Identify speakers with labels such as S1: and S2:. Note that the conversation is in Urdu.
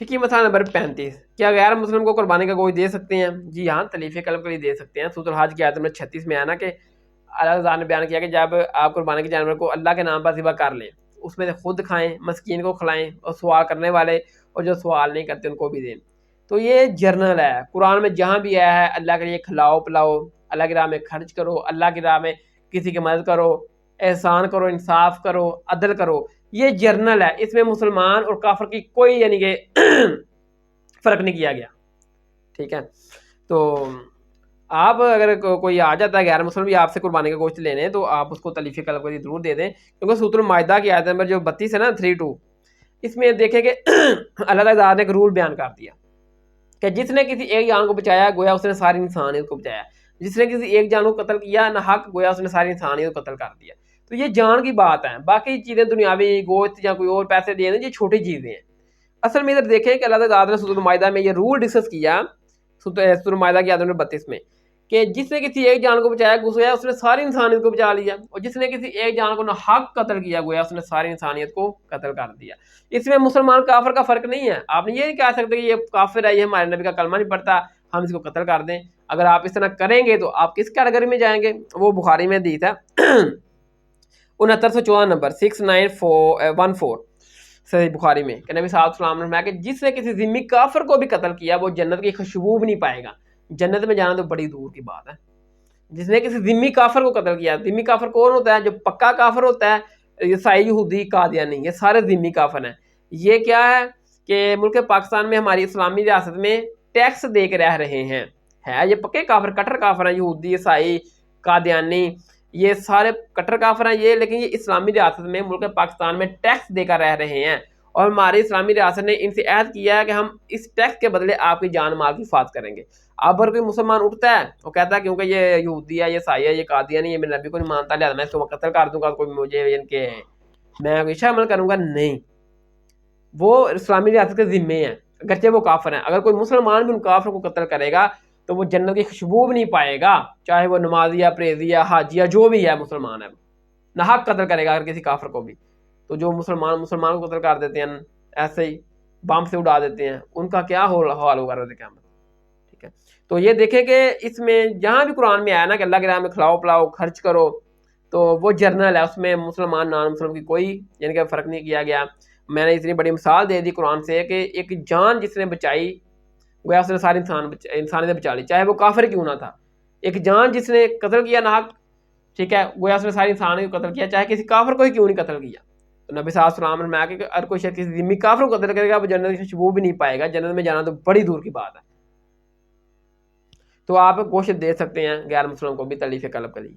S1: فقہی مسئلہ نمبر 35، کیا غیر مسلم کو قربانی کا گوشت دے سکتے ہیں؟ جی ہاں، تلیف قلب کے لیے دے سکتے ہیں۔ سورۃ الحج کی آیت نمبر 36 میں آنا کہ اللہ تعالیٰ نے بیان کیا کہ جب آپ قربانی کے جانور کو اللہ کے نام پر ذبح کر لیں، اس میں سے خود کھائیں، مسکین کو کھلائیں، اور سوال کرنے والے اور جو سوال نہیں کرتے ان کو بھی دیں۔ تو یہ جرنل ہے، قرآن میں جہاں بھی آیا ہے اللہ کے لیے کھلاؤ پلاؤ، اللہ کی راہ میں خرچ کرو، اللہ کی راہ میں کسی کی مدد کرو، احسان کرو، انصاف کرو، عدل کرو، یہ جرنل ہے، اس میں مسلمان اور کافر کی کوئی یعنی کہ فرق نہیں کیا گیا، ٹھیک ہے۔ تو آپ اگر کوئی آ جاتا ہے غیر مسلم بھی آپ سے قربانی کا گوشت لینے تو آپ اس کو تلیف قلب کو ضرور دے دیں، کیونکہ سورۃ المائدہ کی آیت نمبر جو 32 ہے نا 32، اس میں دیکھیں کہ اللہ تعالیٰ نے ایک رول بیان کر دیا کہ جس نے کسی ایک جان کو بچایا گویا اس نے ساری انسانیت کو بچایا، جس نے کسی ایک جان کو قتل کیا نہ حق گویا اس نے ساری انسانیت کو قتل کر دیا۔ تو یہ جان کی بات ہے، باقی چیزیں دنیاوی گوشت یا کوئی اور پیسے دیے یہ چھوٹی چیزیں ہیں۔ اصل میں ادھر دیکھیں کہ اللہ تعالیٰ نے سورۃ المائدہ میں یہ رول ڈسکس کیا، سورۃ المائدہ کی آیت نمبر 32 میں، کہ جس نے کسی ایک جان کو بچایا گویا اس نے ساری انسانیت کو بچا لیا، اور جس نے کسی ایک جان کو نہ حق قتل کیا گویا اس نے ساری انسانیت کو قتل کر دیا۔ اس میں مسلمان کافر کا فرق نہیں ہے، آپ نے یہ نہیں کہہ سکتے کہ یہ کافر ہے، یہ ہمارے نبی کا کلمہ نہیں پڑھتا، ہم اس کو قتل کر دیں۔ اگر آپ اس طرح کریں گے تو آپ کس کیٹیگری میں جائیں گے؟ وہ بخاری میں حدیث ہے 6914 نمبر 6914 صحیح بخاری میں کہ نبی صلی اللہ علیہ وسلم نے فرمایا کہ جس نے کسی ذمہ کافر کو بھی قتل کیا وہ جنت کی خوشبو بھی نہیں پائے گا، جنت میں جانا تو بڑی دور کی بات ہے۔ جس نے کسی ذمہ کافر کو قتل کیا، ذمہ کافر کون ہوتا ہے؟ جو پکا کافر ہوتا ہے، عیسائی، یہودی، قادیانی، یہ سارے ذمہ کافر ہیں۔ یہ کیا ہے کہ ملک پاکستان میں ہماری اسلامی ریاست میں ٹیکس دے کے رہ رہے ہیں، ہے یہ پکے کافر، کٹر کافر ہیں، یہودی، عیسائی، قادیانی، یہ سارے کٹر کافر ہیں یہ، لیکن یہ اسلامی ریاست میں ملک پاکستان میں ٹیکس دے کر رہ رہے ہیں، اور ہماری اسلامی ریاست نے ان سے عہد کیا ہے کہ ہم اس ٹیکس کے بدلے آپ کی جان مال کی حفاظت کریں گے۔ اب اگر کوئی مسلمان اٹھتا ہے وہ کہتا ہے کیونکہ یہ یہودی ہے، یہ عیسائی ہے، یہ قادیانی ہے، یہ میرے نبی کو نہیں مانتا لہذا میں اس کو قتل کر دوں گا، کوئی مجھے ان کے میں ہمیشہ عمل کروں گا، نہیں، وہ اسلامی ریاست کے ذمے ہیں اگرچہ وہ کافر ہیں۔ اگر کوئی مسلمان بھی ان کافر کو قتل کرے گا تو وہ جنت کی خوشبو بھی نہیں پائے گا، چاہے وہ نمازی یا پریزی یا حاجی یا جو بھی ہے مسلمان ہے، نہ حق قتل کرے گا اگر کسی کافر کو بھی۔ تو جو مسلمان کو قتل کر دیتے ہیں ایسے ہی بم سے اڑا دیتے ہیں، ان کا کیا حال ہوگا روز قیامت، ٹھیک ہے۔ تو یہ دیکھیں کہ اس میں جہاں بھی قرآن میں آیا نا کہ اللہ کے راہ میں کھلاؤ پلاؤ خرچ کرو، تو وہ جرنل ہے، اس میں مسلمان نان مسلم کی کوئی یعنی کہ فرق نہیں کیا گیا۔ میں نے اتنی بڑی مثال دے دی قرآن سے کہ ایک جان جس نے بچائی گویا اس نے ساری انسانیت بچا لی، چاہے وہ کافر کیوں نہ تھا۔ ایک جان جس نے قتل کیا ناحق، ٹھیک ہے، گویا اس نے ساری انسانیت کو قتل کیا، چاہے کسی کافر کو ہی کیوں نہیں قتل کیا۔ تو نبی صلی اللہ علیہ وسلم نے فرمایا کہ اگر کوئی شخص کسی ذمہ کافر کو قتل کرے گا وہ جنت کی خوشبو بھی نہیں پائے گا، جنت میں جانا تو بڑی دور کی بات ہے۔ تو آپ گوشت دے سکتے ہیں غیر مسلم کو بھی تلیف قلب کے لیے۔